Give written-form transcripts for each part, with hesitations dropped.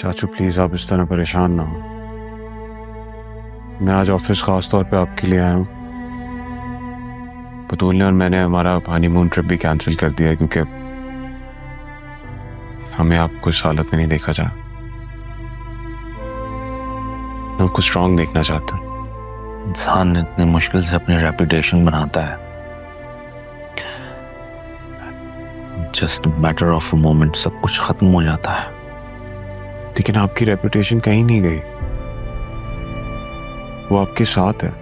चाचू प्लीज आप इस तरह परेशान ना हो। मैं आज ऑफिस खास तौर पे आपके लिए आया हूँ। बतूल ने और मैंने हमारा हनीमून ट्रिप भी कैंसिल कर दिया है क्योंकि हमें आपको इस हालत में नहीं देखा जा। मैं आपको स्ट्रांग देखना चाहता हूँ। इंसान इतनी मुश्किल से अपनी रेपुटेशन बनाता है, just matter of a moment सब कुछ खत्म हो जाता है। लेकिन आपकी रेपुटेशन कहीं नहीं गई, वो आपके साथ है।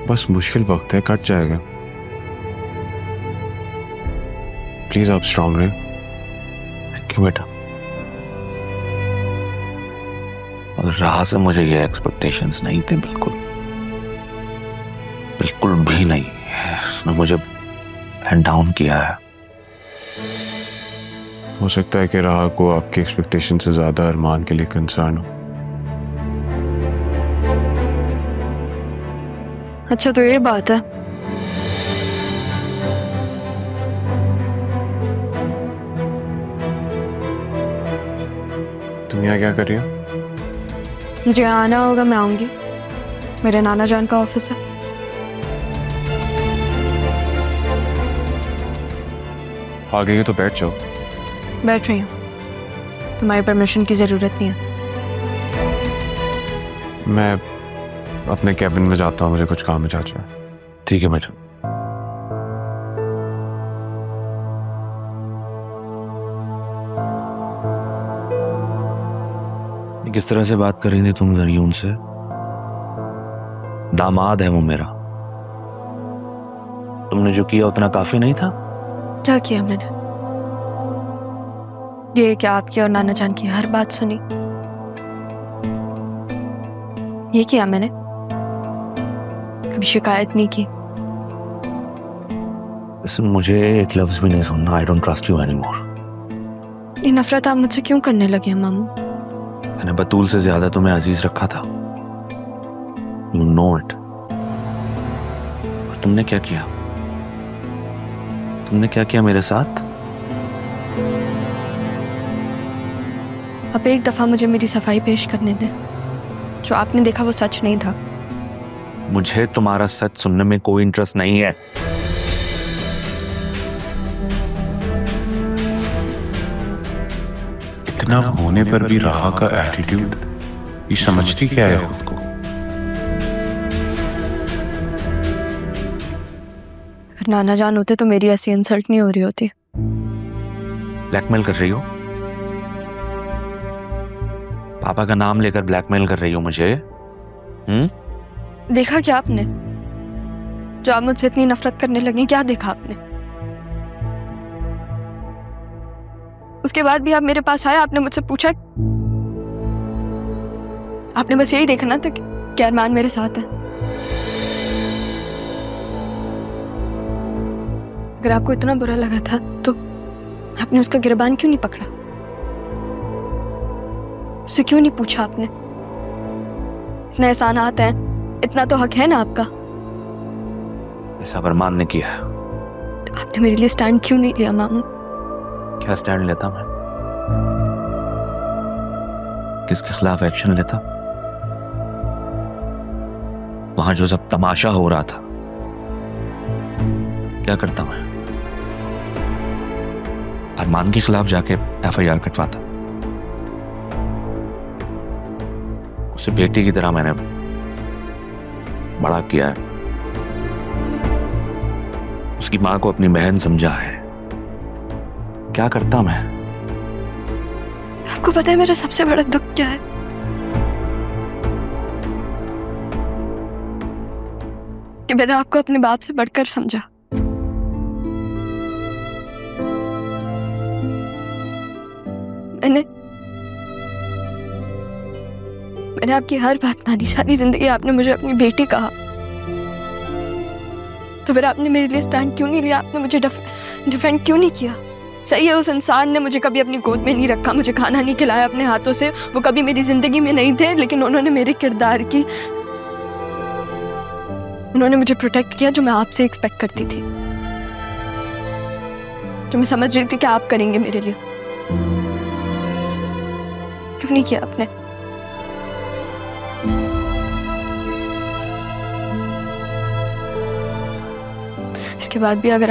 बस मुश्किल वक्त है, कट जाएगा। प्लीज आप स्ट्रांग रहें। थैंक यू बेटा। और राह से मुझे ये एक्सपेक्टेशंस नहीं थे, बिल्कुल भी नहीं। उसने मुझे हैंड डाउन किया है। हो सकता है कि राह को आपकी एक्सपेक्टेशन से ज्यादा अरमान के लिए कंसर्न हो। अच्छा तो ये बात है। तुम यहाँ क्या कर रही हो? मुझे आना होगा, मैं आऊंगी। मेरे नाना जान का ऑफिस है। आ गई हो तो बैठ जाओ। बैठ रही हूँ, तुम्हारी परमिशन की जरूरत नहीं है। मैं अपने कैबिन में जाता हूँ, मुझे कुछ काम है चाचा। ठीक है बेटा। किस तरह से बात कर रही थी तुम जरियून से? दामाद है वो मेरा। तुमने जो किया उतना काफी नहीं था? क्या किया मैंने? ये क्या आपकी और नाना जान की हर बात सुनी? ये किया मैंने? कभी शिकायत नहीं की? मुझे एक लफ्ज भी नहीं सुनना। I don't trust you anymore. ये नफरत आप मुझसे क्यों करने लगे हैं मामू? मैंने बतूल से ज्यादा तुम्हें अजीज रखा था। You know it. और तुमने क्या किया? तुमने क्या किया मेरे साथ? अब एक दफा मुझे मेरी सफाई पेश करने दें। जो आपने देखा वो सच नहीं था। मुझे तुम्हारा सच सुनने में कोई इंटरेस्ट नहीं है। इतना होने पर भी राह का एटीट्यूड, ये समझती क्या है खुद को? अगर नाना जान होते तो मेरी ऐसी इंसल्ट नहीं हो रही होती। ब्लैकमेल कर रही हो? पापा का नाम लेकर ब्लैकमेल कर रही हो मुझे? देखा क्या आपने? जो आप मुझसे इतनी नफरत करने लगी, क्या देखा आपने? उसके बाद भी आप मेरे पास आए, आपने मुझसे पूछा। आपने बस यही देखा ना था कि अरमान मेरे साथ है। अगर आपको इतना बुरा लगा था तो आपने उसका गिरबान क्यों नहीं पकड़ा? उससे क्यों नहीं पूछा आपने? इतने एहसानात हैं, इतना तो हक है ना आपका। ऐसा अरमान ने किया। तो आपने मेरे लिए स्टैंड क्यों नहीं लिया मामू? क्या स्टैंड लेता मैं? किसके खिलाफ एक्शन लेता? वहां जो सब तमाशा हो रहा था, क्या करता मैं? अरमान के खिलाफ जाके एफआईआर कटवाता। उसे बेटी की तरह मैंने बड़ा किया है। उसकी मां को अपनी बहन समझा है। क्या करता मैं? आपको पता है मेरा सबसे बड़ा दुख क्या है? कि मैंने आपको अपने बाप से बढ़कर समझा। मैंने आपकी हर बात मानी। सारी जिंदगी आपने मुझे अपनी बेटी कहा, तो फिर आपने मेरे लिए स्टैंड क्यों नहीं लिया? आपने मुझे डिफेंड क्यों नहीं किया? सही है, उस इंसान ने मुझे कभी अपनी गोद में नहीं रखा, मुझे खाना नहीं खिलाया अपने हाथों से, वो कभी मेरी जिंदगी में नहीं थे, लेकिन उन्होंने मेरे किरदार की, उन्होंने मुझे प्रोटेक्ट किया, जो मैं आपसे एक्सपेक्ट करती थी, जो मैं समझ रही थी कि आप करेंगे मेरे लिए। क्यों नहीं किया आपने? इसके बाद भी अगर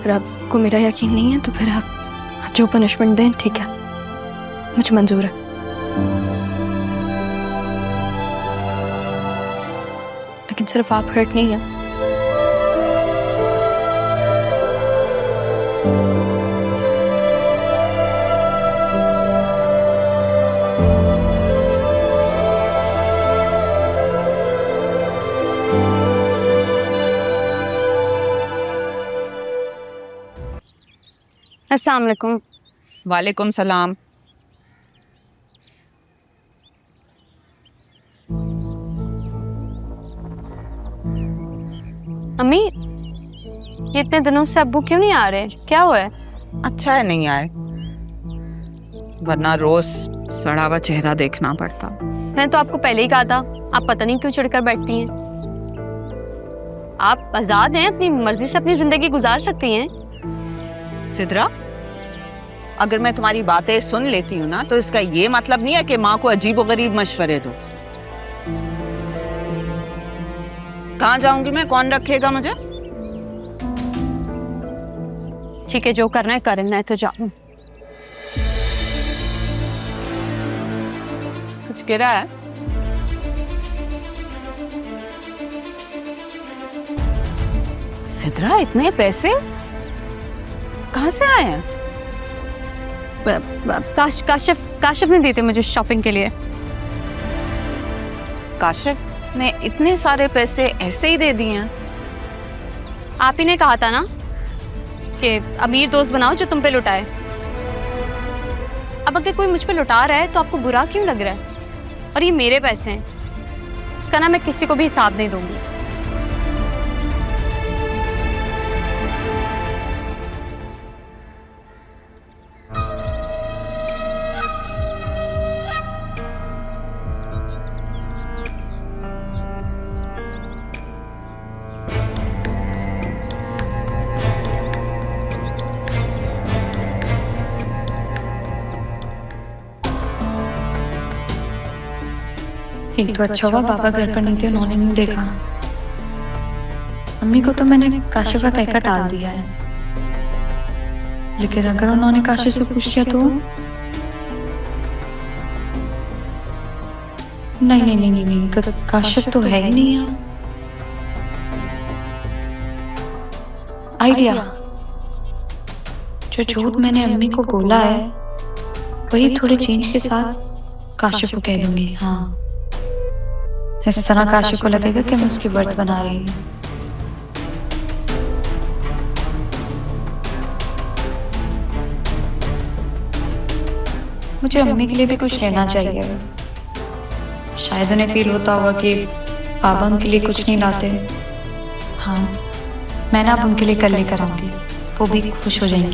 आपको मेरा यकीन नहीं है तो फिर आप जो पनिशमेंट दें ठीक है, मुझे मंजूर है। लेकिन सिर्फ आप हर्ट नहीं है। अस्सलाम वालेकुम। वालेकुम सलाम। अम्मी, ये इतने दिनों से अब्बू क्यों नहीं आ रहे? क्या हुआ है? अच्छा है नहीं आए, वरना रोज सड़ा हुआ चेहरा देखना पड़ता। मैं तो आपको पहले ही कहा था, आप पता नहीं क्यों चिढ़कर बैठती हैं। आप आजाद हैं, अपनी मर्जी से अपनी जिंदगी गुजार सकती हैं। सिद्रा, अगर मैं तुम्हारी बातें सुन लेती हूँ ना तो इसका ये मतलब नहीं है कि माँ को अजीबोगरीब मशवरे दो। कहाँ जाऊंगी मैं? कौन रखेगा मुझे? ठीक है, जो करना है करना है तो जाओ। कुछ गिरा है? सिद्रा, इतने पैसे कहाँ से आए हैं? काशिफ ने दिए थे मुझे शॉपिंग के लिए। काशिफ ने इतने सारे पैसे ऐसे ही दे दिए हैं? आप ही ने कहा था ना कि अमीर दोस्त बनाओ जो तुम पे लुटाए। अब अगर कोई मुझ पे लुटा रहा है तो आपको बुरा क्यों लग रहा है? और ये मेरे पैसे हैं, इसका ना मैं किसी को भी हिसाब नहीं दूंगी। एक तो अच्छा हुआ पापा घर पर नहीं थे, उन्होंने नहीं देखा। मम्मी को तो मैंने काशिफ का कहकर टाल दिया है, लेकिन अगर उन्होंने काशिफ से पूछ लिया तो नहीं नहीं नहीं नहीं, नहीं काशिफ तो है ही नहीं यहाँ। आइडिया, जो झूठ मैंने अम्मी को बोला है वही थोड़े चेंज के साथ काशिफ को कह दूंगी। हाँ, इस तरह काशिफ को लगेगा कि मैं उसकी वर्त बना रही हूँ। मुझे अम्मी के लिए भी कुछ लेना चाहिए। शायद उन्हें फील होता होगा कि पापा उनके लिए कुछ नहीं लाते। हाँ, मैं ना अब उनके लिए कल लेकर आऊंगी, वो भी खुश हो जाएंगी।